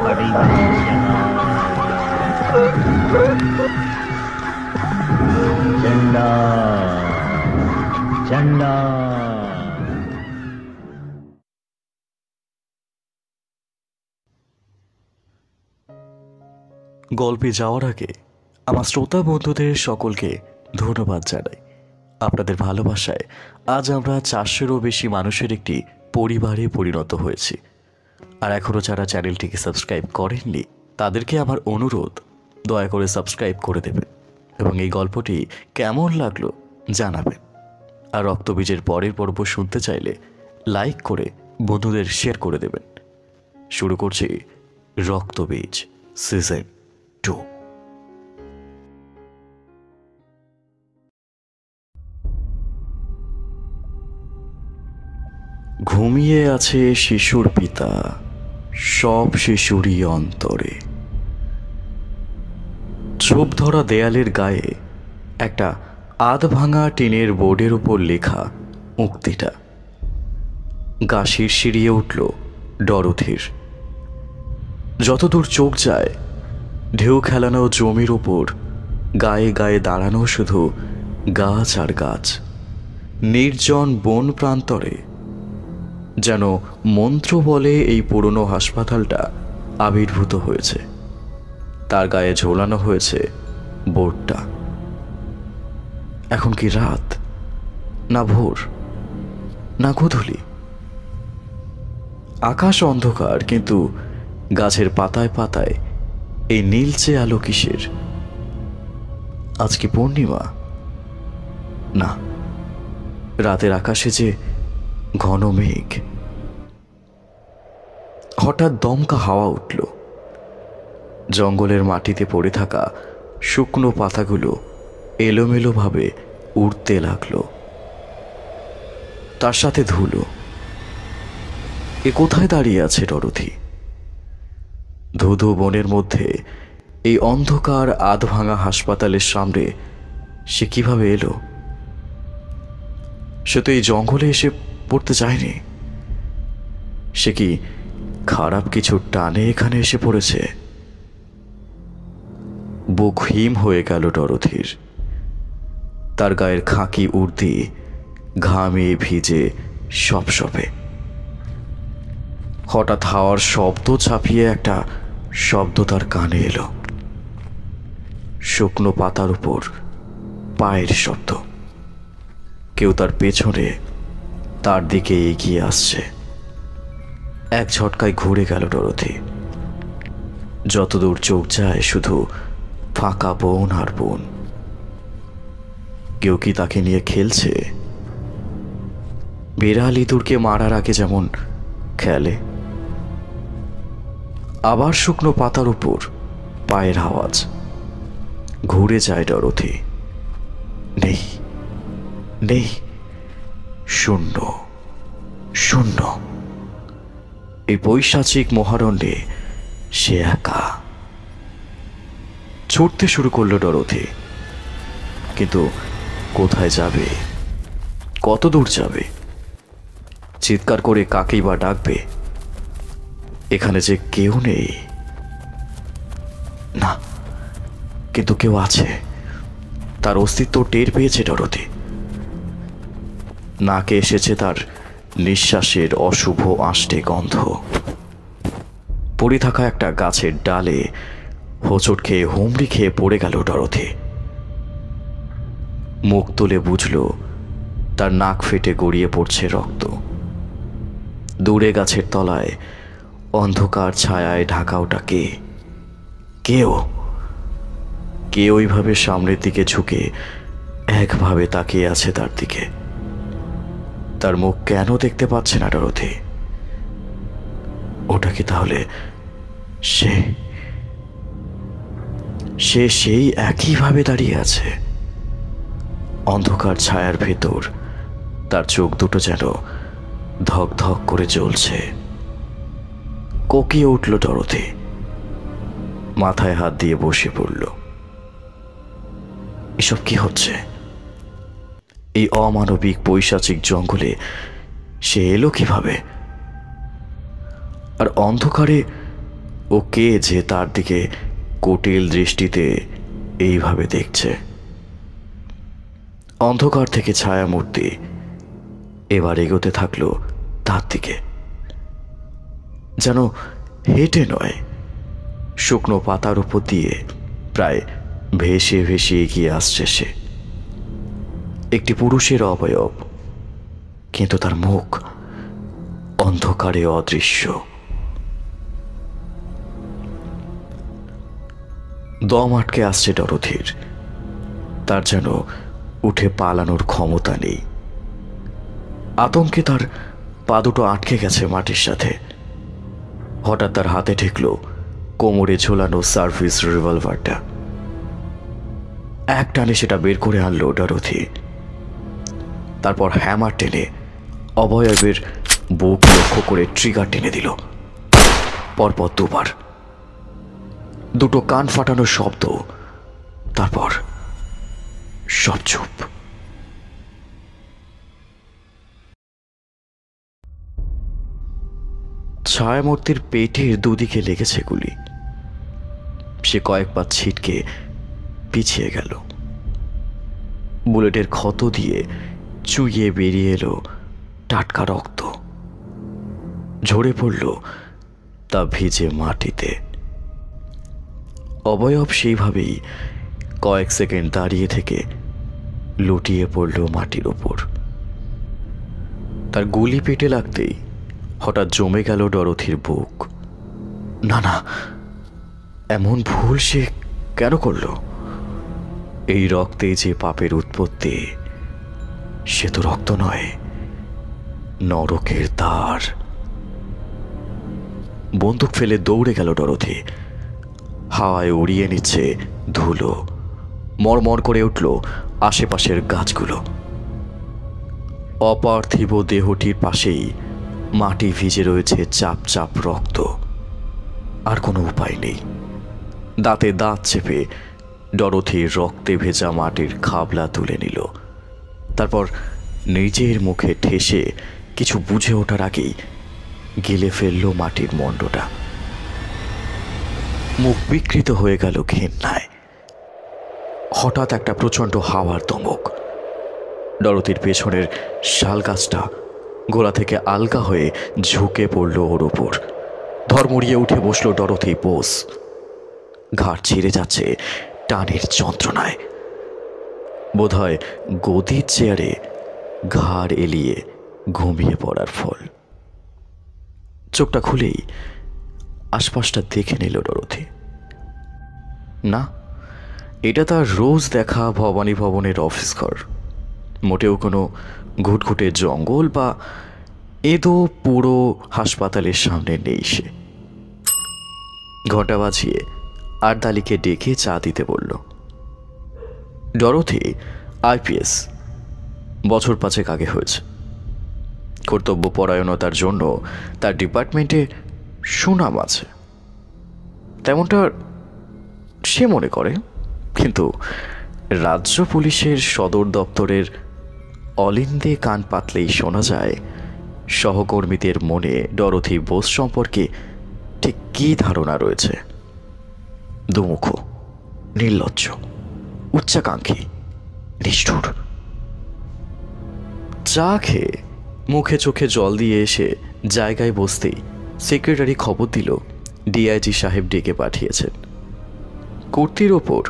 बड़ी झंडा झंडा। গল্পে যাওয়ার আগে আমার শ্রোতা বন্ধুদের সকলকে ধন্যবাদ জানাই। আপনাদের ভালোবাসায় আজ আমরা 400-এরও বেশি মানুষের একটি পরিবারে পরিণত হয়েছি। আর এখনও যারা চ্যানেলটিকে সাবস্ক্রাইব করেননি তাদেরকে আমার অনুরোধ, দয়া করে সাবস্ক্রাইব করে দেবেন এবং এই গল্পটি কেমন লাগলো জানাবেন। আর রক্তবীজের পরের পর্ব শুনতে চাইলে লাইক করে বন্ধুদের শেয়ার করে দেবেন। শুরু করছি রক্তবীজ সিজন 2। ঘুমিয়ে আছে শিশুর পিতা সব শিশুরই অন্তরে। ছোপ ধরা দেয়ালের গায়ে একটা আধ ভাঙা টিনের বোর্ডের উপর লেখা উক্তিটা। গা শিরশিরিয়ে উঠল ডরোথির। যতদূর চোখ যায় ঢেউ খেলানো জমির উপর গায়ে গায়ে দাঁড়ানো শুধু গাছ আর গাছ। নির্জন বন প্রান্তরে যেন মন্ত্র বলে এই পুরনো হাসপাতালটা আবির্ভূত হয়েছে। তার গায়ে ঝোলানো হয়েছে বোর্ডটা। এখন কি রাত, না ভোর, না গোধূলি? আকাশ অন্ধকার, কিন্তু গাছের পাতায় পাতায় এই নীলচে আলো কিসের? আজ কি পূর্ণিমা? না, রাতের আকাশে যে ঘন মেঘ। হঠাৎ দমকা হাওয়া উঠল। জঙ্গলের মাটিতে পড়ে থাকা শুকনো পাতাগুলো এলোমেলোভাবে উড়তে লাগলো। তার সাথে ধুলো। এ কোথায় দাঁড়িয়ে আছে ডরোথি? ধুধু বনের মধ্যে এই অন্ধকার আধ ভাঙা হাসপাতালের সামনে সে কিভাবে এলো? সে তো এই জঙ্গলে এসে পড়তে চায়নি। সে কি খারাপ কিছু টানে এখানে এসে পড়েছে? বুক হিম হয়ে গেল ডরোথির। তার গায়ের খাকি উর্দি ঘামে ভিজে সপসপে। হঠাৎ হাওয়ার শব্দ ছাপিয়ে একটা শব্দ তার কানে এলো। শুকনো পাতার উপর পায়ের শব্দ। কেউ তার পেছনে তার দিকে এগিয়ে আসছে। এক ঝটকায় ঘুরে গেল ডরোথি। যতদূর চোখ যায় শুধু ফাঁকা বন আর বন। কেউ কি তাকে নিয়ে খেলছে? বিড়াল ইঁদুরকে মারার আগে যেমন খেলে। আবার শুকনো পাতার উপর পায়ের আওয়াজ। ঘুরে যায় ডরোথি। নেই, নেই, শূন্য, শূন্য। এই পৈশাচিক মহারণ্যে সে একা। ছুটতে শুরু করলো ডরোথি, কিন্তু কোথায় যাবে? কত দূর যাবে? চিৎকার করে কাকেই বা ডাকবে? এখানে যে কেউ নেই। না, কিন্তু কেউ আছে। তার অস্তিত্ব টের পেয়েছে ডরোথি। নাকে এসেছে তার নিঃশ্বাসের অশুভ আষ্টে গন্ধ। পড়ে থাকা একটা গাছের ডালে হোঁচট খেয়ে হুমড়ি খেয়ে পড়ে গেল ডরোথি। মুখ তুলে বুঝল তার নাক ফেটে গড়িয়ে পড়ছে রক্ত। দূরে গাছের তলায় অন্ধকার ছায়ায় ঢাকা ওটা কে? কেউ কে ওইভাবে সামনের দিকে ঝুঁকে একভাবে তাকিয়ে আছে তার দিকে। তার মুখ কেন দেখতে পাচ্ছে না ডরোথি? ওটা কি তাহলে সে? সে সেই একইভাবে দাঁড়িয়ে আছে। অন্ধকার ছায়ার ভেতর তার চোখ দুটো যেন ধক ধক করে জ্বলছে। কোকিয়ে উঠল ডরোথি। মাথায় হাত দিয়ে বসে পড়ল। এসব কি হচ্ছে? এই অমানবিক পৈশাচিক জঙ্গলে সে এলো কিভাবে? আর অন্ধকারে ও কে যে তার দিকে কুটিল দৃষ্টিতে এইভাবে দেখছে। অন্ধকার থেকে ছায়ামূর্তি এবার এগোতে থাকলো তার দিকে, যেন হেঁটে নয়, শুকনো পাতার উপর দিয়ে প্রায় ভেসে ভেসে এগিয়ে আসছে সে। একটি পুরুষের অবয়ব, কিন্তু তার মুখ অন্ধকারে অদৃশ্য। দম আটকে আসছে ডরথির, তার যেন উঠে পালানোর ক্ষমতা নেই। আতঙ্কে তার পা দুটো আটকে গেছে মাটির সাথে। হঠাৎ তার হাতে ঠেকল কোমরে ঝোলানো সার্ভিস রিভলভারটা। এক টানে সেটা বের করে আনলো ডরথি। তারপর হ্যামার টেনে অবয়বের বুক লক্ষ্য করে ট্রিগার টেনে দিল। পরপর দুবার, দুটো কান ফাটানোর শব্দ, তারপর সব চুপ। ছায়ামূর্তির পেটের দুদিকে লেগেছে গুলি। সে কয়েকবার ছিটকে পিছিয়ে গেল। বুলেটের ক্ষত দিয়ে চুইয়ে বেরিয়ে এলো টাটকা রক্ত। ঝরে পড়ল তা ভিজে মাটিতে। অবয়ব সেইভাবেই কয়েক সেকেন্ড দাঁড়িয়ে থেকে লুটিয়ে পড়ল মাটির ওপর। তার গুলি পেটে লাগতেই হঠাৎ জমে গেল ডরথির বুক। না না, এমন ভুল সে কেন করল? এই রক্তে যে পাপের উৎপত্তি, সে তো রক্ত নয়, নরকের দ্বার। বন্দুক ফেলে দৌড়ে গেল ডরথি। হাওয়ায় উড়িয়ে নিচ্ছে ধুলো। মরমর করে উঠল আশেপাশের গাছগুলো। অপার্থিব দেহটির পাশেই মাটি ভিজে রয়েছে চাপ চাপ রক্ত। আর কোনো উপায় নেই। দাঁতে দাঁত চেপে ডরথির রক্তে ভেজা মাটির খাবলা তুলে নিল। তারপর নিজের মুখে ঠেসে কিছু বুঝে ওঠার আগেই গিলে ফেলল মাটির মণ্ডটা। মুখ বিকৃত হয়ে গেল ঘেন্নায়। হঠাৎ একটা প্রচণ্ড হাওয়ার দমক। ডরথির পেছনের শাল গাছটা গোড়া থেকে আলগা হয়ে ঝুঁকে পড়ল ওর ওপর। ধর্মড়িয়ে উঠে বসল ডরথি বোস। ঘাড় ছিঁড়ে যাচ্ছে টানের যন্ত্রণায়। বোধহয় গদির চেয়ারে ঘাড় এলিয়ে ঘুমিয়ে পড়ার ফল। চোখটা খুলেই আশপাশটা দেখে নিল ডরথি। না, এটা তার রোজ দেখা ভবানী ভবনের অফিস ঘর। মোটেও কোনো ঘুটঘুটে জঙ্গল বা এদো পুরো হাসপাতালের সামনে নেই সে। ঘণ্টা বাজিয়ে আরদালিকে ডেকে চা দিতে বলল। ডরথি আইপিএস, বছর 5 আগে হয়েছে। কর্তব্য পরায়ণতার জন্য তার ডিপার্টমেন্টে সুনাম আছে, তেমনটা সে মনে করে। কিন্তু রাজ্য পুলিশের সদর দপ্তরের অলিন্দে কান পাতলেই শোনা যায় সহকর্মীদের মনে ডরথি বোস সম্পর্কে ঠিক কী ধারণা রয়েছে। দুমুখ, নির্লজ্জ, উচ্চাকাঙ্ক্ষী, নিষ্ঠুর। চা খেয়ে মুখে চোখে জল দিয়ে এসে জায়গায় বসতেই সেক্রেটারি খবর দিল ডিআইজি সাহেব ডেকে পাঠিয়েছেন। কুর্তির ওপর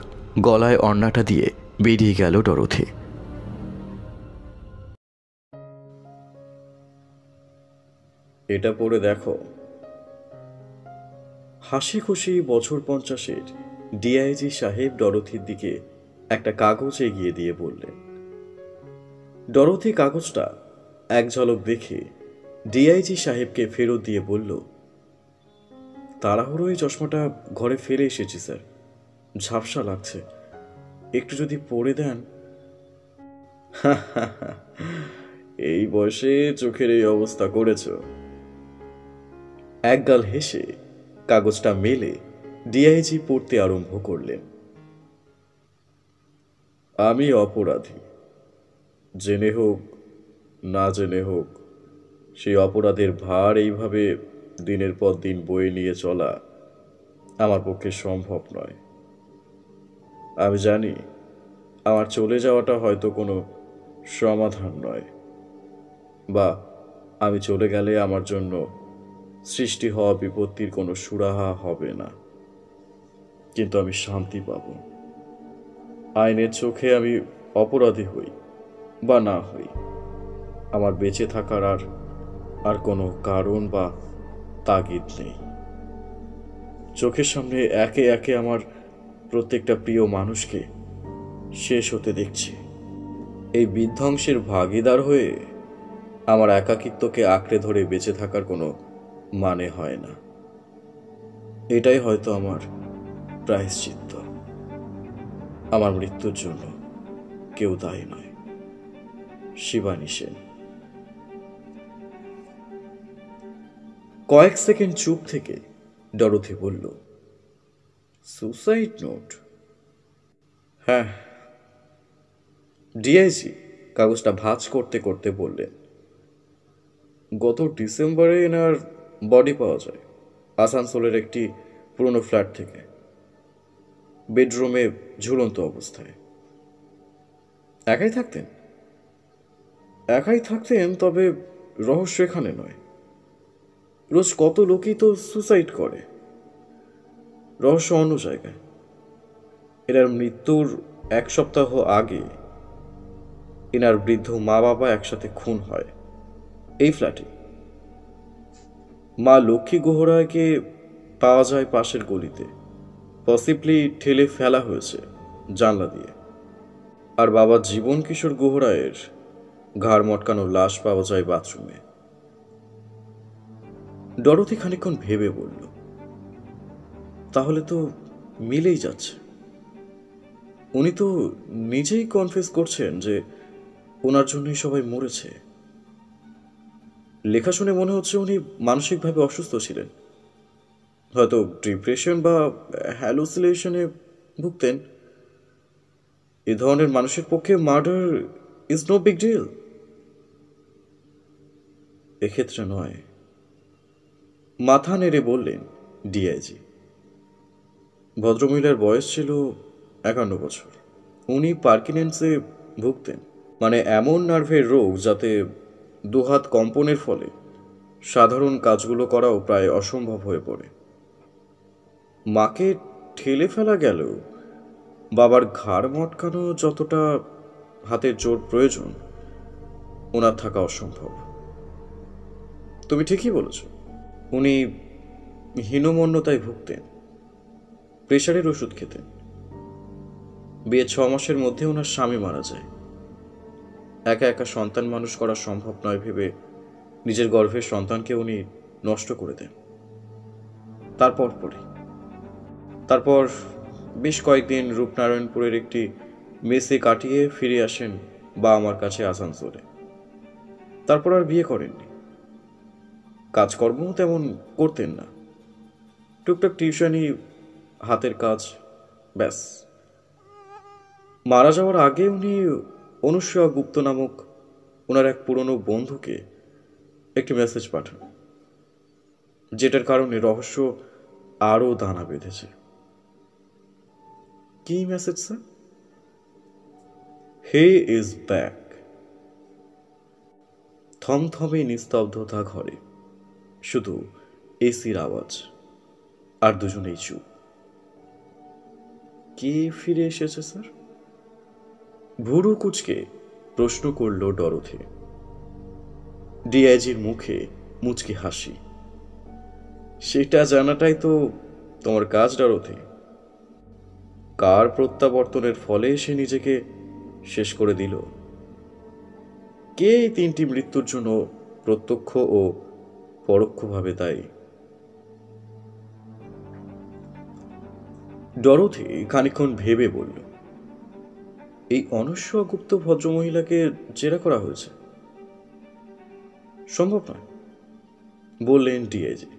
গলায় অন্নাটা দিয়ে বেরিয়ে গেল ডরথি। এটা পড়ে দেখো। হাসি খুশি বছর 50-এর ডিআইজি সাহেব ডরথির দিকে একটা কাগজ এগিয়ে দিয়ে বললেন। ডরথি কাগজটা এক ঝলক দেখে ডিআইজি সাহেবকে ফেরত দিয়ে বলল, তাড়াহুড়োই চশমাটা ঘরে ফেলে এসেছি স্যার, ঝাপসা লাগছে, একটু যদি পড়ে দেন। এই বয়সে চোখের এই অবস্থা করেছ। একগাল হেসে কাগজটা মেলে ডিআইজি পড়তে আরম্ভ করলেন। আমি অপরাধী, জেনে হোক না জেনে হোক, সেই অপরাধের ভার এইভাবে দিনের পর দিন বয়ে নিয়ে চলা আমার পক্ষে সম্ভব নয়। আমি জানি আমার চলে যাওয়াটা হয়তো কোনো সমাধান নয়, বা আমি চলে গেলে আমার জন্য সৃষ্টি হওয়া বিপত্তির কোনো সুরাহা হবে না, কিন্তু আমি শান্তি পাব। আইনের চোখে আমি অপরাধী হই বা না হই, আমার বেঁচে থাকার আর কোনো কারণ বা তাগিদ নেই। চোখের সামনে একে একে আমার প্রত্যেকটা প্রিয় মানুষকে শেষ হতে দেখছি। এই বিধ্বংসের ভাগীদার হয়ে আমার একাকিত্বকে আঁকড়ে ধরে বেঁচে থাকার কোনো মানে হয় না। এটাই হয়তো আমার প্রায়শ্চিত্ত। আমার মৃত্যুর জন্য কেউ দায়ী নয়। শিবানী সেন। কয়েক সেকেন্ড চুপ থেকে ডরোথি বলল, সুসাইড নোট? হ্যাঁ। ডিআইজি কাগজটা ভাঁজ করতে করতে বললেন, গত ডিসেম্বরে এনার বডি পাওয়া যায় আসানসোলের একটি পুরনো ফ্ল্যাট থেকে, বেডরুমে ঝুলন্ত অবস্থায়। একাই থাকতেন? একাই থাকতেন, তবে রহস্য এখানে নয়। রোজ কত লোকই তো সুসাইড করে। রহস্য অন্য জায়গায়। এনার মৃত্যুর 1 সপ্তাহ আগে এনার বৃদ্ধ মা বাবা একসাথে খুন হয় এই ফ্ল্যাটে। মা লক্ষ্মী গোহরায়কে পাওয়া যায় পাশের গলিতে, পসিবলি ঠেলে ফেলা হয়েছে জানলা দিয়ে। আর বাবা জীবন কিশোর গোহরায়ের ঘাড় মটকানো লাশ পাওয়া যায় বাথরুমে। ডরোথি খানিকক্ষণ ভেবে বলল, তাহলে তো মিলেই যাচ্ছে। উনি তো নিজেই কনফেস করছেন যে ওনার জন্যই সবাই মরেছে। লেখা শুনে মনে হচ্ছে উনি মানসিকভাবে অসুস্থ ছিলেন, হয়তো ডিপ্রেশন বা হ্যালুসিনেশনে ভুগতেন। এ ধরনের মানুষের পক্ষে murder is no big deal. এক্ষেত্রে নয়, মাথা নেড়ে বললেন ডিআইজি। ভদ্রমহিলার বয়স ছিল 51 বছর। উনি পার্কিনসে ভুগতেন, মানে এমন নার্ভের রোগ যাতে দুহাত কম্পনের ফলে সাধারণ কাজগুলো করাও প্রায় অসম্ভব হয়ে পড়ে। মাকে ঠেলে ফেলা গেলেও বাবার ঘাড় মটকানো যতটা হাতের জোর প্রয়োজন ওনার থাকা অসম্ভব। তুমি ঠিকই বলেছ, উনি হীনমন্যতায় ভুগতেন, প্রেশারের ওষুধ খেতেন। বিয়ে 6 মাসের মধ্যে ওনার স্বামী মারা যায়। একা একা সন্তান মানুষ করা সম্ভব নয় ভেবে নিজের গর্ভের সন্তানকে উনি নষ্ট করে দেন। তারপর বেশ কয়েকদিন রূপনারায়ণপুরের একটি মেসে কাটিয়ে ফিরে আসেন বাবা মার কাছে আসানসোলে। তারপর আর বিয়ে করেননি। কাজকর্ম তেমন করতেন না, টুকটাক টিউশনি, হাতের কাজ, ব্যাস। মারা যাওয়ার আগে উনি অনুসূয়া গুপ্ত নামক ওনার এক পুরনো বন্ধুকে একটি মেসেজ পাঠান, যেটার কারণে রহস্য আরও দানা বেঁধেছে। কি message sir? He is back. থমথমে নিস্তব্ধতা ঘরে, শুধু এসির আওয়াজ, আর দুজনেই চুপ। কে ফিরে এসেছে স্যার? ভুরু কুচকে প্রশ্ন করল ডরোথি। ডিআইজির মুখে মুচকি হাসি। সেটা জানাটাই তো তোমার কাজ ডরোথি। কার প্রত্যাবর্তনের ফলে সে নিজেকে শেষ করে দিল? কে এই 3টি মৃত্যুর জন্য প্রত্যক্ষ ও পরোক্ষভাবে দায়ী? ডরোথি খানিকক্ষণ ভেবে বলল, এই অনুসূয়া গুপ্ত ভদ্রমহিলাকে জেরা করা হয়েছে। সম্ভব নয়, বললেন ডিআইজি।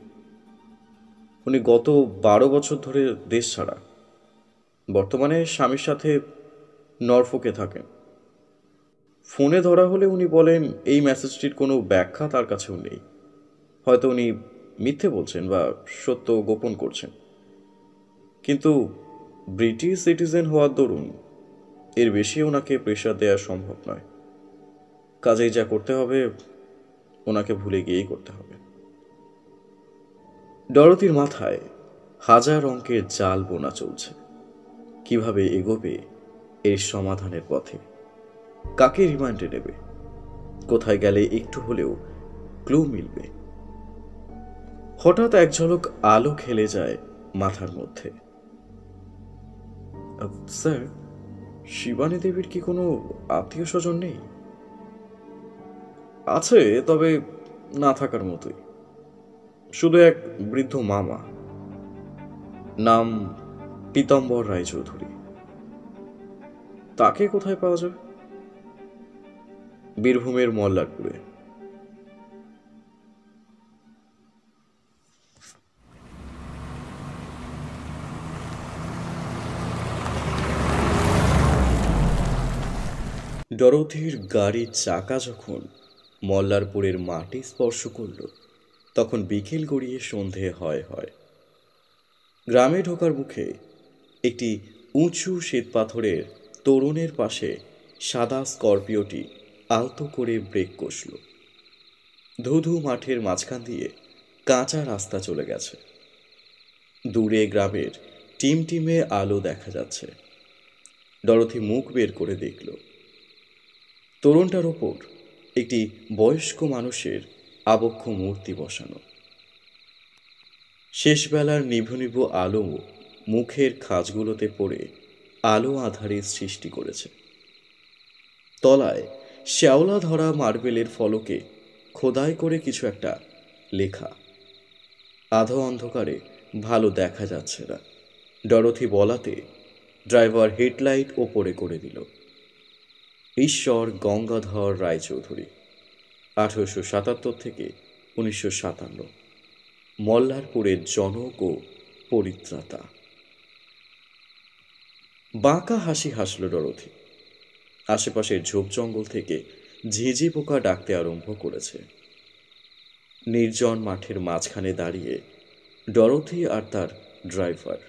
উনি গত 12 বছর ধরে দেশ ছাড়া, বর্তমানে স্বামীর সাথে নরফোকে থাকেন। ফোনে ধরা হলে উনি বলেন এই মেসেজটির কোনো ব্যাখ্যা তার কাছেও নেই। হয়তো উনি মিথ্যে বলছেন বা সত্য গোপন করছেন। কিন্তু ব্রিটিশ সিটিজেন হওয়ার দরুন এর বেশি ওনাকে প্রেশার দেওয়া সম্ভব নয়। কাজেই যা করতে হবে ওনাকে ভুলে গিয়েই করতে হবে। ডরোথির মাথায় হাজার অঙ্কের জাল বোনা চলছে। কিভাবে এগোবে এর সমাধানের পথে, কাকে রিমান্ডে নেবে, কোথায় গেলে একটু হলেও ক্লু মিলবে। হঠাৎ এক ঝলক আলো খেলে যায় মাথার মধ্যে। স্যার, শিবানী দেবীর কি কোনো আত্মীয় স্বজন নেই? আছে, তবে না থাকার মতোই। শুধু এক বৃদ্ধ মামা, নাম পীতাম্বর রায়চৌধুরী। তাকে কোথায় পাওয়া যায়? বীরভূমের মল্লারপুরে। ডরোথির গাড়ির চাকা যখন মল্লারপুরের মাটি স্পর্শ করল, তখন বিকেল গড়িয়ে সন্ধে হয়। গ্রামে ঢোকার মুখে একটি উঁচু শ্বেতপাথরের তোরণের পাশে সাদা স্করপিওটি আলতো করে ব্রেক কষল। ধুধু মাঠের মাঝখান দিয়ে কাঁচা রাস্তা চলে গেছে। দূরে গ্রামের টিমটিমে আলো দেখা যাচ্ছে। ডরোথি মুখ বের করে দেখল, তোরণটার ওপর একটি বয়স্ক মানুষের আবক্ষ মূর্তি বসানো। শেষবেলার নিভু নিভু আলো মুখের খাঁজগুলোতে পড়ে আলো আঁধারের সৃষ্টি করেছে। তলায় শ্যাওলা ধরা মার্বেলের ফলকে খোদাই করে কিছু একটা লেখা। আধো অন্ধকারে ভালো দেখা যাচ্ছে না। ডরোথি বলাতে ড্রাইভার হেডলাইট ওপরে করে দিল। ঈশ্বর গঙ্গাধর রায়চৌধুরী, 1877 থেকে 1957, মল্লারপুরের জনক ও পরিত্রাতা। বাঁকা হাসি হাসল ডরোথি। আশেপাশের ঝোপ জঙ্গল থেকে ঝিঁঝি পোকা ডাকতে আরম্ভ করেছে। নির্জন মাঠের মাঝখানে দাঁড়িয়ে ডরোথি আর তার ড্রাইভার।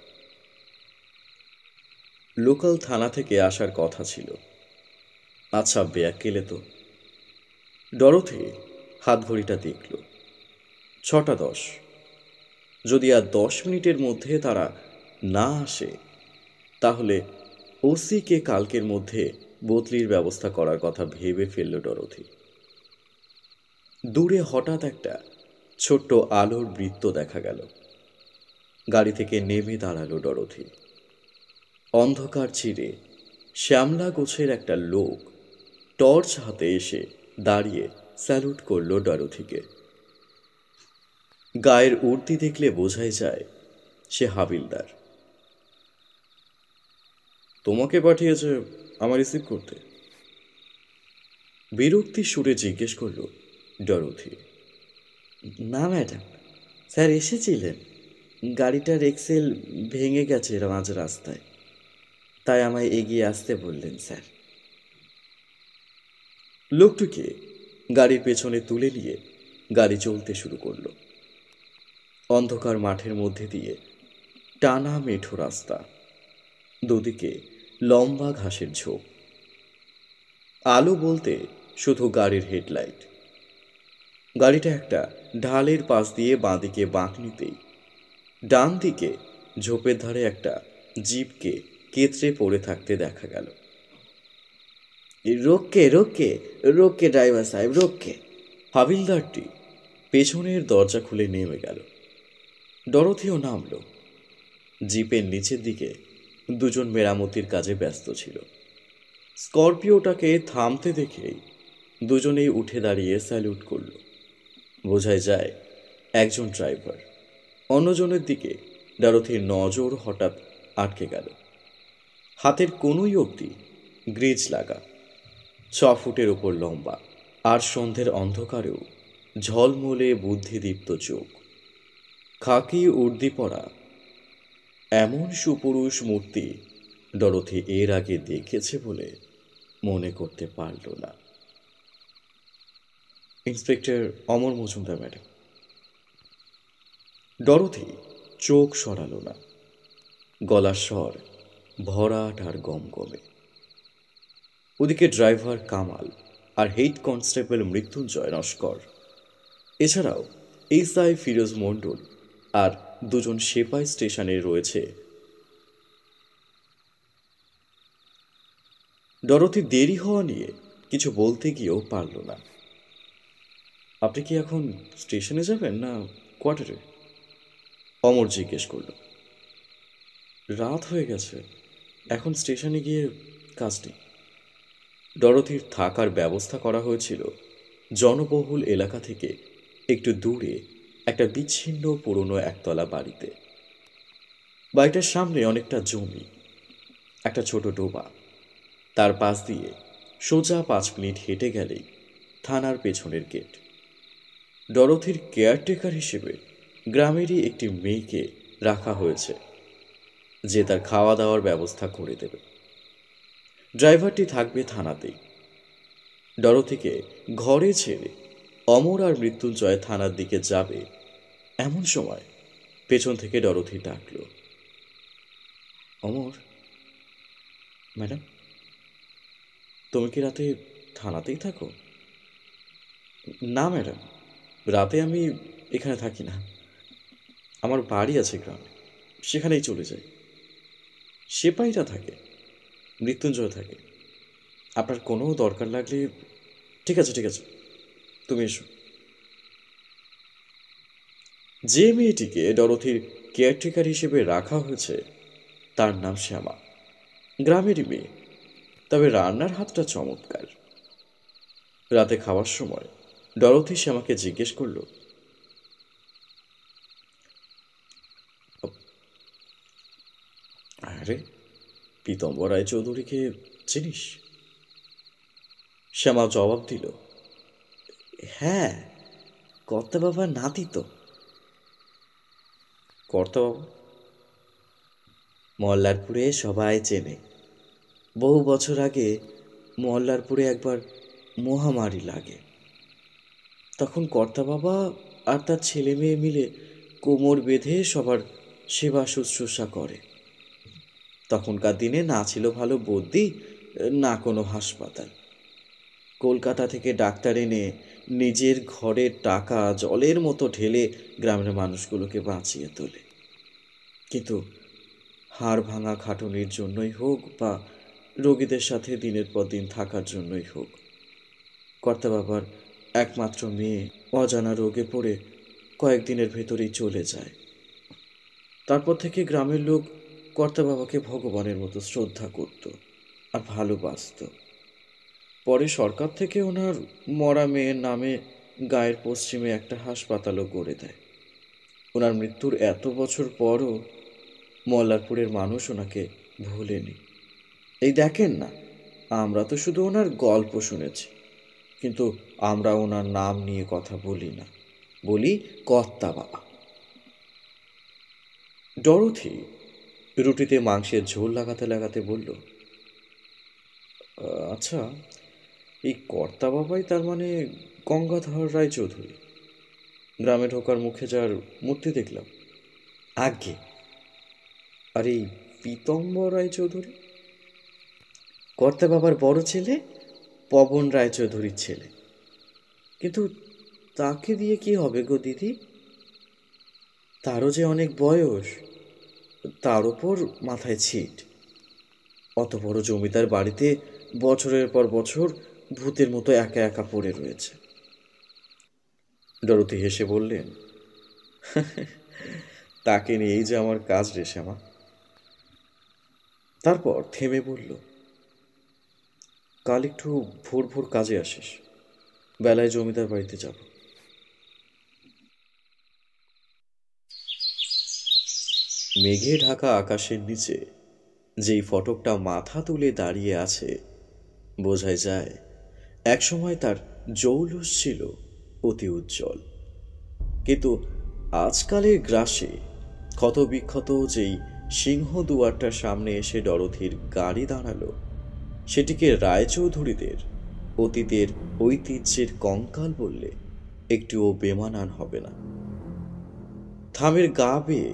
লোকাল থানা থেকে আসার কথা ছিল। আচ্ছা, ব্যাকেলে তো। ডরোথি হাত ঘড়িটা দেখল, 6:10। যদি আর 10 মিনিটের মধ্যে তারা না আসে, তাহলে ওসিকে কালকের মধ্যে বদলির ব্যবস্থা করার কথা ভেবে ফেলল ডরোথি। দূরে হঠাৎ একটা ছোট্ট আলোর বৃত্ত দেখা গেল। গাড়ি থেকে নেমে দাঁড়ালো ডরোথি। অন্ধকার চিরে শ্যামলা গোছের একটা লোক টর্চ হাতে এসে দাঁড়িয়ে স্যালুট করল ডরোথিকে। গায়ের উর্দি দেখলে বোঝাই যায় সে হাবিলদার। তোমাকে পাঠিয়েছে আমার রিসিভ করতে? বিরক্তি সুরে জিজ্ঞেস করল ডরোথি। না ম্যাডাম, স্যার এসেছিলেন। গাড়িটার এক্সেল ভেঙে গেছে মাঝ রাস্তায়, তাই আমায় এগিয়ে আসতে বললেন স্যার। লোকটিকে গাড়ির পেছনে তুলে নিয়ে গাড়ি চলতে শুরু করলো। অন্ধকার মাঠের মধ্যে দিয়ে টানা মেঠো রাস্তা, দুদিকে লম্বা ঘাসের ঝোপ। আলো বলতে শুধু গাড়ির হেডলাইট। গাড়িটা একটা ঢালের পাশ দিয়ে বাঁদিকে বাঁক নিতেই ডান দিকে ঝোপের ধারে একটা জিপকে কেতরে পড়ে থাকতে দেখা গেল। রোকে রোকে রোকে ড্রাইভার সাহেব, রোকে। হাবিলদারটি পেছনের দরজা খুলে নেমে গেল। ডরোথিও নামল। জিপের নিচের দিকে দুজন মেরামতির কাজে ব্যস্ত ছিল। স্করপিওটাকে থামতে দেখেই দুজনেই উঠে দাঁড়িয়ে স্যালুট করল। বোঝাই যায় একজন ড্রাইভার। অন্যজনের দিকে ডরোথির নজর হঠাৎ আটকে গেল। হাতের কোনোই অবধি গ্রিজ লাগা, 6 ফুটের ওপর লম্বা, আর সন্ধ্যের অন্ধকারেও ঝলমলে বুদ্ধিদীপ্ত চোখ, খাকি উর্দি পরা। এমন সুপুরুষ মূর্তি ডরোথি এর আগে দেখেছে বলে মনে করতে পারল না। ইন্সপেক্টর অমর মজুমদার ম্যাডাম। ডরোথি চোখ সরালো না। গলার স্বর ভরাট আর গমগমে। ওদিকে ড্রাইভার কামাল আর হেড কনস্টেবল মৃত্যুঞ্জয় নস্কর, এছাড়াও এসআই ফিরোজ মণ্ডল আর দুজন সেপাই স্টেশনে রয়েছে। ডরথি দেরি হওয়া নিয়ে কিছু বলতে গিয়েও পারল না। আপনি কি এখন স্টেশনে যাবেন না কোয়ার্টারে? অমর জিজ্ঞেস করল। রাত হয়ে গেছে, এখন স্টেশনে গিয়ে কাজ নেই। ডরথির থাকার ব্যবস্থা করা হয়েছিল জনবহুল এলাকা থেকে একটু দূরে একটা বিচ্ছিন্ন পুরনো একতলা বাড়িতে। বাড়িটার সামনে অনেকটা জমি, একটা ছোট ডোবা, তার পাশ দিয়ে সোজা 5 মিনিট হেঁটে গেলেই থানার পেছনের গেট। ডরথির কেয়ারটেকার হিসেবে গ্রামেরই একটি মেয়েকে রাখা হয়েছে, যে তার খাওয়া দাওয়ার ব্যবস্থা করে দেবে। ড্রাইভারটি থাকবে থানাতেই। ডরথিকে ঘরে ছেড়ে অমর আর মৃত্যুঞ্জয় থানার দিকে যাবে এমন সময় পেছন থেকে ডরথি ডাকল, অমর। ম্যাডাম, তুমি কি রাতে থানাতেই থাকো? না ম্যাডাম, রাতে আমি এখানে থাকি না, আমার বাড়ি আছে গ্রামে, সেখানেই চলে যাই। সেপাইরা থাকে, মৃত্যুঞ্জয় থাকে। আপনার কোনো দরকার লাগলে। ঠিক আছে, তুমি এসো। যে মেয়েটিকে ডরথির কেয়ারটেকার হিসেবে রাখা হয়েছে তার নাম শ্যামা, গ্রামেরই মেয়ে, তবে রান্নার হাতটা চমৎকার। রাতে খাওয়ার সময় ডরথি শ্যামাকে জিজ্ঞেস করল, আরে পীতম্বর রায়চৌধুরীকে চিনিস? শ্যামা জবাব দিল, হ্যাঁ, কর্তা বাবার নাতি তো। কর্তা বাবা? মল্লারপুরে সবাই চেনে। বহু বছর আগে মল্লারপুরে একবার মহামারী লাগে, তখন কর্তা বাবা আর তার ছেলে মেয়ে মিলে কোমর বেঁধে সবার সেবা শুশ্রূষা করে। তখনকার দিনে না ছিল ভালো বদ্যি, না কোনো হাসপাতাল। কলকাতা থেকে ডাক্তার এনে নিজের ঘরের টাকা জলের মতো ঢেলে গ্রামের মানুষগুলোকে বাঁচিয়ে তোলে। কিন্তু হাড় ভাঙা খাটুনির জন্যই হোক বা রোগীদের সাথে দিনের পর দিন থাকার জন্যই হোক, কর্তা বাবার একমাত্র মেয়ে অজানা রোগে পড়ে কয়েকদিনের ভেতরেই চলে যায়। তারপর থেকে গ্রামের লোক কর্তা বাবাকে ভগবানের মতো শ্রদ্ধা করত আর ভালোবাসত। পরে সরকার থেকে ওনার মরা মেয়ের নামে গায়ের পশ্চিমে একটা হাসপাতালও গড়ে দেয়। ওনার মৃত্যুর এত বছর পরও মল্লারপুরের মানুষ ওনাকে ভুলেনি। এই দেখেন না, আমরা তো শুধু ওনার গল্প শুনেছি, কিন্তু আমরা ওনার নাম নিয়ে কথা বলি না, বলি কর্তা বাবা। ডরথি রুটিতে মাংসের ঝোল লাগাতে লাগাতে বলল, আচ্ছা, এই কর্তা বাবাই তার মানে গঙ্গাধর রায়চৌধুরী, গ্রামে ঢোকার মুখে যার মূর্তি দেখলাম? আজ্ঞে। আর এই পীতম্বর রায়চৌধুরী? কর্তা বাবার বড় ছেলে, পবন রায়চৌধুরীর ছেলে। কিন্তু তাকে দিয়ে কি হবে গো দিদি? তারও যে অনেক বয়স, তার ওপর মাথায় ছিট। অত বড় জমিদার বাড়িতে বছরের পর বছর ভূতের মতো একা একা পড়ে রয়েছে। ডরথি হেসে বললেন, তাকে নিয়েই যে আমার কাজ রে শ্যামা। তারপর থেমে বলল, কাল একটু ভোর ভোর কাজে আসিস, বেলায় জমিদার বাড়িতে যাব। মেঘে ঢাকা আকাশের নিচে যেই ফটকটা মাথা তুলে দাঁড়িয়ে আছে, বোঝাই যায় একসময় তার জৌলুস ছিল অতি উজ্জ্বল। কিন্তু আজকালের গ্রাসে ক্ষতবিক্ষত যেই সিংহ দুয়ারটার সামনে এসে ডরথির গাড়ি দাঁড়ালো, সেটিকে রায়চৌধুরীদের অতীতের ঐতিহ্যের কঙ্কাল বললে একটুও বেমানান হবে না। থামের গা বেয়ে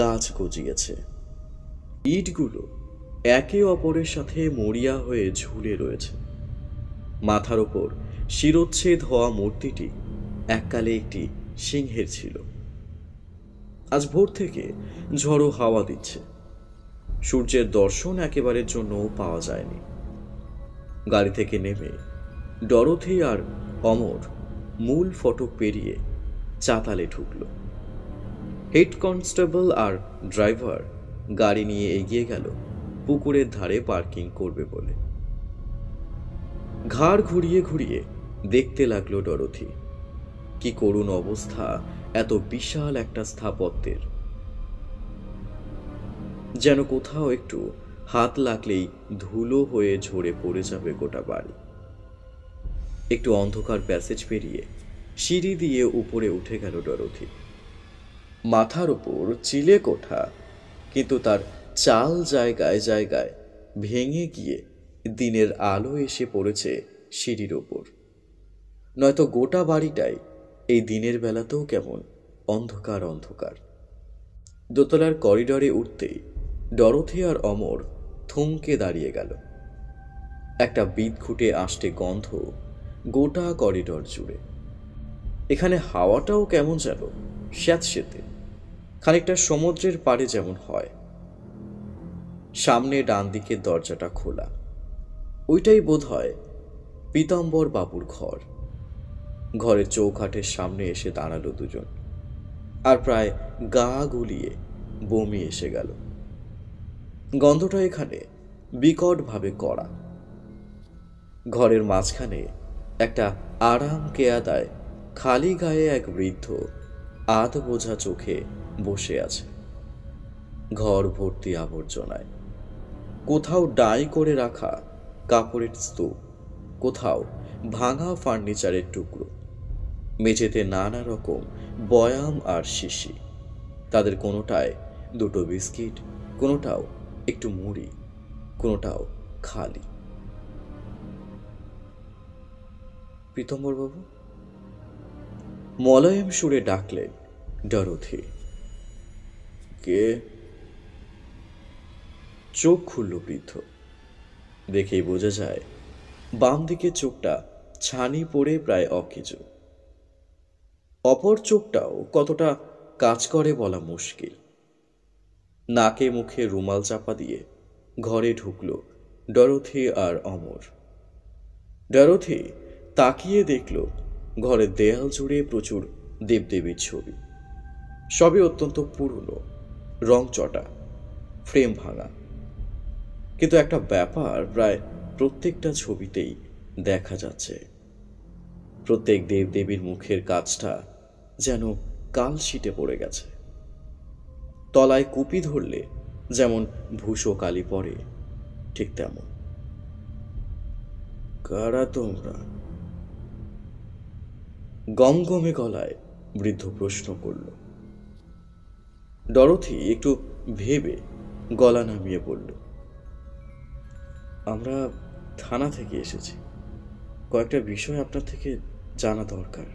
গাছ গজিয়েছে, ইটগুলো একে অপরের সাথে মরিয়া হয়ে ঝুলে রয়েছে। মাথার ওপর শিরোচ্ছেদ হওয়া মূর্তিটি এককালে একটি সিংহের ছিল। আজ ভোর থেকে ঝড়ো হাওয়া দিচ্ছে, সূর্যের দর্শন একেবারের জন্য পাওয়া যায়নি। গাড়ি থেকে নেমে ডরোথি আর অমর মূল ফটক পেরিয়ে চাতালে ঢুকল। হেড কনস্টেবল আর ড্রাইভার গাড়ি নিয়ে এগিয়ে গেল পুকুরের ধারে পার্কিং করবে বলে। ঘাড় ঘুরিয়ে ঘুরিয়ে দেখতে লাগলো ডরোথি। কি করুণ অবস্থা এত বিশাল একটা স্থাপত্যের! যেন কোথাও একটু হাত লাগলেই ধুলো হয়ে ঝরে পড়ে যাবে গোটা বাড়ি। একটু অন্ধকার প্যাসেজ পেরিয়ে সিঁড়ি দিয়ে উপরে উঠে গেল ডরোথি। মাথার ওপর চিলে কোঠা, কিন্তু তার চাল জায়গায় জায়গায় ভেঙে গিয়ে দিনের আলো এসে পড়েছে সিঁড়ির ওপর। নয়তো গোটা বাড়িটাই এই দিনের বেলাতেও কেমন অন্ধকার অন্ধকার। দোতলার করিডরে উঠতেই ডরোথি আর অমর থমকে দাঁড়িয়ে গেল। একটা বিদঘুটে আষ্টে গন্ধ গোটা করিডর জুড়ে। এখানে হাওয়াটাও কেমন যেন স্যাঁতসেঁতে, খানিকটা সমুদ্রের পাড়ে যেমন হয়। সামনে ডান দিকের দরজাটা খোলা, ওইটাই বোধ হয় পীতাম্বর বাবুর ঘর। ঘরের চৌকাঠের সামনে এসে দাঁড়ালো দুজন, আর প্রায় গা গুলিয়ে বমি এসে গেল। গন্ধটা এখানে বিকটভাবে কড়া। ঘরের মাঝখানে একটা আরাম কেয়াদায় খালি গায়ে এক বৃদ্ধ আধ বোঝা চোখে বসে আছে। ঘর ভর্তি আবর্জনায়, কোথাও ডাই করে রাখা কাপড়ের স্তূপ, কোথাও ভাঙা ফার্নিচারের টুকরো, মেঝেতে নানা রকম বয়াম আর শিশি। তাদের কোনোটায় দুটো বিস্কিট, কোনোটাও একটু মুড়ি, কোনোটাও খালি। পীতাম্বরবাবু, মলয়েম সুরে ডাকলেন ডরোথি। কে? চোখ খুলল বৃদ্ধ। দেখেই বোঝা যায় বাম দিকে চোখটা ছানি পড়ে প্রায় অকেজো। অপর চোখটাও কতটা কাজ করে বলা মুশকিল। নাকে মুখে রুমাল চাপা দিয়ে ঘরে ঢুকল ডরোথি আর অমর। ডরোথি তাকিয়ে দেখল ঘরের দেয়াল জুড়ে প্রচুর দেবদেবীর ছবি। সবই অত্যন্ত পুরনো, রং চটা, ফ্রেম ভাঙা। কিন্তু একটা ব্যাপার প্রায় প্রত্যেকটা ছবিতেই দেখা যাচ্ছে। প্রত্যেক দেবদেবীর মুখের কাজটা যেন কালশিটে পড়ে গেছে। তলায় কুপি ধরলে যেমন ভূষো কালি পড়ে, ঠিক তেমন। কারা তোমরা? গমগমে গলায় বৃদ্ধ প্রশ্ন করল। ডরোথি একটু ভেবে গলা নামিয়ে বলল, আমরা থানা থেকে এসেছি। কয়েকটা বিষয় আপনার থেকে জানা দরকার।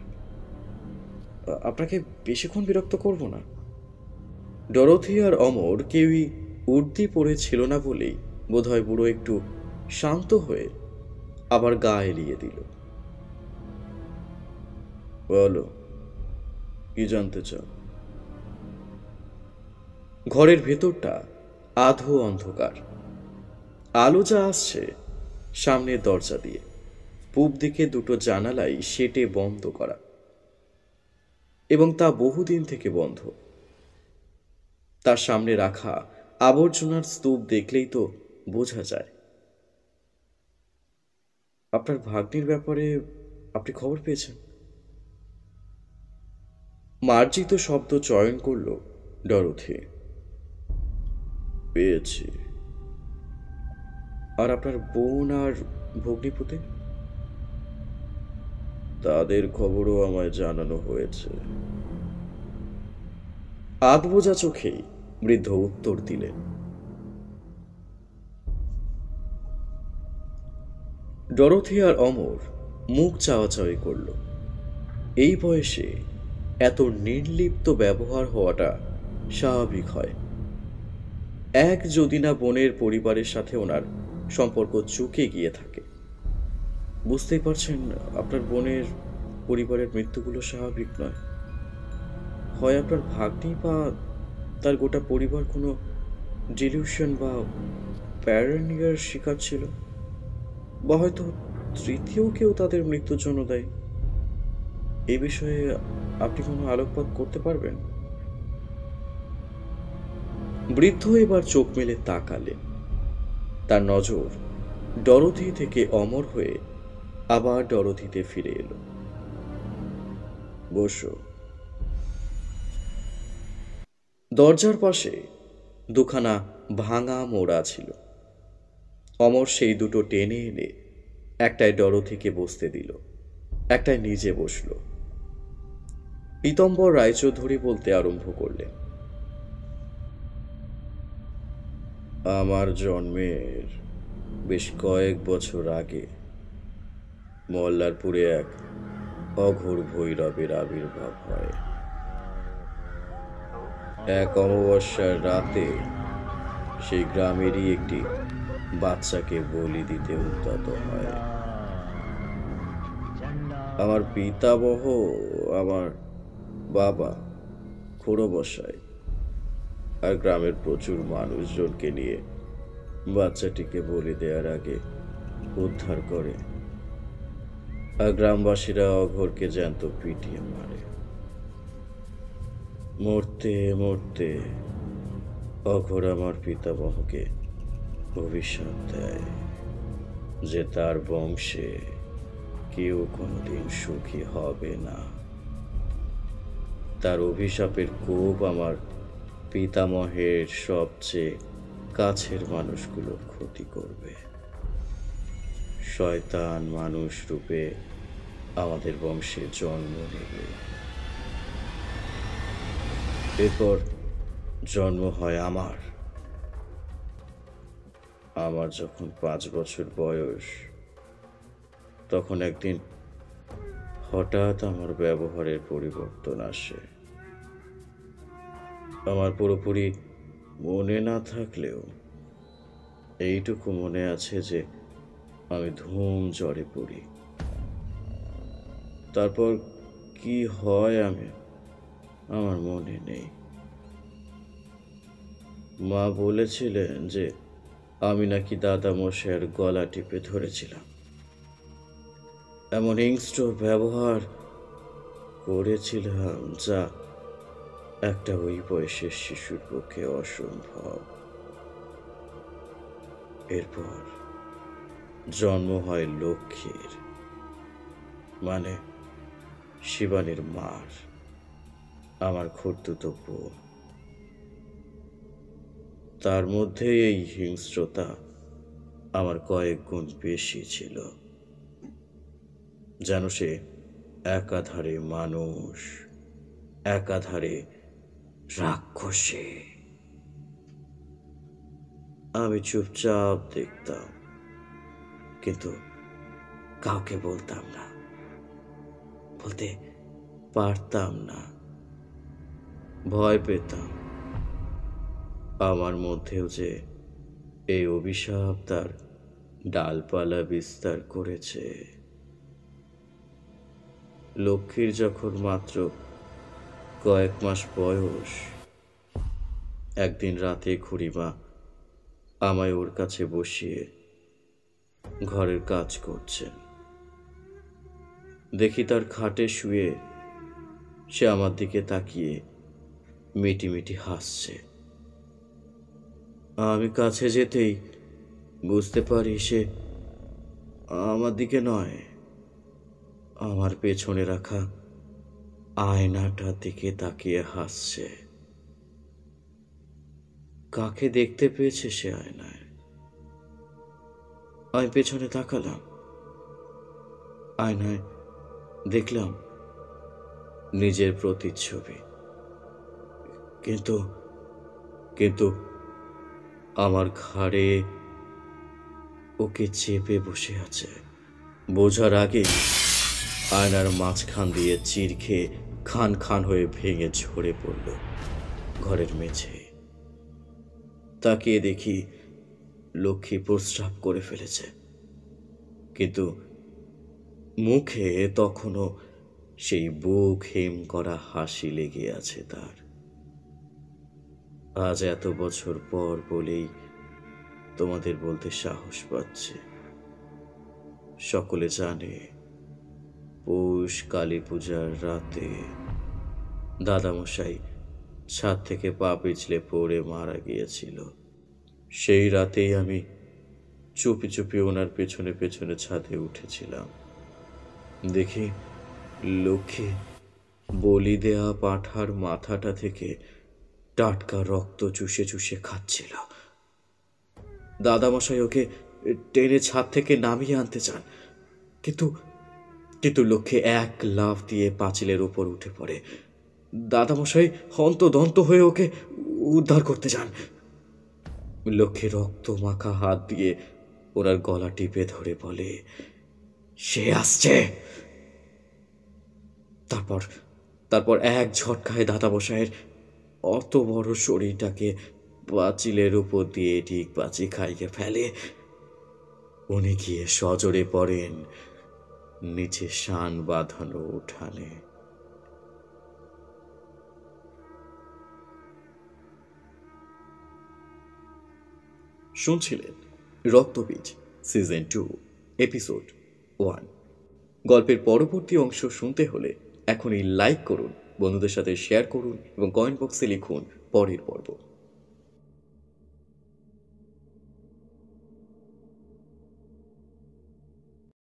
আপনাকে বেশিক্ষণ বিরক্ত করব না। ডরোথি আর অমর কেউই উর্দি পড়েছিল না বলেই বোধহয় বুড়ো একটু শান্ত হয়ে আবার গা এলিয়ে দিল। বলো, কি জানতে চাও? ঘরের ভেতরটা আধো অন্ধকার। আলো যা আসছে সামনের দরজা দিয়ে, পূব দিকে দুটো জানালাই সেটে বন্ধ করা, এবং তা বহুদিন থেকে বন্ধ। তার সামনে রাখা আবর্জনার স্তূপ দেখলেই তো বোঝা যায়। আপনার ভাগ্নির ব্যাপারে আপনি খবর পেয়েছেন? মার্জিত শব্দ চয়ন করল ডরোথি। পেয়েছি। আর আপনার বোন আর ভগ্নিপতি? তাদের খবরও আমায় জানানো হয়েছে। আধ বোঝা চোখেই বৃদ্ধ উত্তর দিলেন। ডরোথি আর অমর মুখ চাওয়াচাওয়ি করল। এই বয়সে এত নির্লিপ্ত ব্যবহার হওয়াটা স্বাভাবিক হয়। এক যদি না বোনের পরিবারের সাথে ওনার সম্পর্ক চুকে গিয়ে থাকে। বুঝতেই পারছেন, আপনার বোনের পরিবারের মৃত্যুগুলো স্বাভাবিক নয়। হয় আপনার ভাগ্নি বা তার গোটা পরিবার কোনো ডিলিউশন বা প্যারানিয়ার শিকার ছিল, বা হয়তো তৃতীয় কেউ তাদের মৃত্যুর জন্য দায়ী। এই বিষয়ে আপনি কোনো আলোকপাত করতে পারবেন? বৃদ্ধ এবার চোখ মেলে তাকালেন। তার নজর ডরোথি থেকে অমর হয়ে আবার ডরোথিতে ফিরে এলো। বসো। দরজার পাশে দুখানা ভাঙা মোড়া ছিল। অমর সেই দুটো টেনে এনে একটায় ডরোথিকে বসতে দিল, একটায় নিজে বসল। পীতম্বর রায়চৌধুরী বলতে আরম্ভ করলেন, আমার জন্মের বেশ কয়েক বছর আগে মল্লারপুরে এক অঘোর ভৈরবের আবির্ভাব হয়। এক অমাবস্যার রাতে সেই গ্রামেরই একটি বাচ্চাকে বলি দিতে উদ্যত হয়। আমার পিতামহ, আমার বাবা খুড়োমশাই আর গ্রামের প্রচুর মানুষজনকে নিয়ে বাচ্চাটিকে বলি দেওয়ার আগে উদ্ধার করে, আর গ্রামবাসীরা অঘোরকে জ্যান্ত পিটিয়ে মারে। মরতে মরতে অঘোর আমার পিতামহকে অভিশাপ দেয় যে তার বংশে কেউ কোনোদিন সুখী হবে না। তার অভিশাপের কোপ আমার পিতামহের সবচেয়ে কাছের মানুষগুলোর ক্ষতি করবে। শয়তান মানুষ রূপে আমাদের বংশে জন্ম নেবে। এরপর জন্ম হয় আমার। আমার যখন 5 বছর বয়স, তখন একদিন হঠাৎ আমার ব্যবহারের পরিবর্তন আসে। আমার পুরোপুরি মনে না থাকলেও এইটুকু মনে আছে যে আমি ধুম জ্বরে পড়ি। তারপর কি হয় আমার মনে নেই। মা বলেছিলেন যে আমি নাকি দাদা মশাইয়ের গলা টিপে ধরেছিলাম। এমন হিংস্র ব্যবহার করেছিলাম যা একটা ওই বয়সের শিশুর পক্ষে অসম্ভব। এরপর জন্ম হয় লক্ষ্মীর, মানে শিবানীর মার, আমার খুড়তুতো বোন। তার মধ্যে এই হিংস্রতা আমার কয়েক গুণ বেশি ছিল। যেন সে একাধারে মানুষ, একাধারে রাক্ষসী। আমি চুপচাপ দেখতাম, কিন্তু কাউকে বলতাম না, বলতে পারতাম না, ভয় পেতাম। আমার মধ্যেও যে এই অভিশাপ তার ডালপালা বিস্তার করেছে। লক্ষ্মীর যখন মাত্র কয়েক মাস বয়স, একদিন রাতে খুড়িমা আমায় ওর কাছে বসিয়ে ঘরের কাজ করছেন। দেখি তার খাটে শুয়ে সে আমার দিকে তাকিয়ে মিটি মিটি হাসছে। আমি কাছে যেতেই বুঝতে পারি সে আমার দিকে নয়, আমার পেছনে রাখা আয়নাটার দিকে তাকিয়ে হাসছে। কাকে দেখতে পেয়েছে সে আয়নায়? আমি পেছনে তাকালাম, আয়নায় দেখলাম নিজের প্রতিচ্ছবি। কিন্তু কিন্তু আমার ঘাড়ে ওকে চেপে বসে আছে। বোঝার আগে আয়নার মাঝখান দিয়ে চির খেয়ে খান খান হয়ে ভেঙে ঝরে পড়ল ঘরের মেঝে। তাকিয়ে দেখি লক্ষ্মী প্রস্রাব করে ফেলেছে, কিন্তু মুখে তখনও সেই বুক হেম করা হাসি লেগে আছে তার। আজ এত বছর পর বলেই তোমাদের বলতে সাহস পাচ্ছে। সকলে জানে পৌষ কালী পূজার রাতে দাদামশাই ছাদ থেকে পা পিছলে পড়ে মারা গিয়েছিল। সেই রাতেই আমি চুপি চুপি ওনার পেছনে পেছনে ছাদে উঠেছিলাম। দেখি লক্ষ্মী বলি দেয়া পাঁঠার মাথাটা থেকে টাটকা রক্ত চুষে চুষে খাচ্ছিল। দাদামশাই ওকে টেনে ছাদ থেকে নামিয়ে আনতে চান, কিন্তু কিন্তু লক্ষ্মী এক লাফ দিয়ে পাঁচিলের উপর উঠে পড়ে। দাদামশাই হন্তদন্ত হয়ে ওকে উদ্ধার করতে যান। লক্ষ্মী রক্ত মাখা হাত দিয়ে ওনার গলা টিপে ধরে বলে, সে আসছে। তারপর এক ঝটকায় দাদামশাইয়ের অত বড় শরীরটাকে পাঁচিলের উপর দিয়ে ঠিক বাঁচি খাইয়ে ফেলে। উনি গিয়ে সজোরে পড়েন নিচে শান বাঁধানো উঠানে। শুনছিলেন রক্তবীজ সিজন 2 এপিসোড 1। গল্পের পরবর্তী অংশ শুনতে হলে এখনই লাইক করুন, বন্ধুদের সাথে শেয়ার করুন এবং কমেন্ট বক্সে লিখুন পরের পর্ব।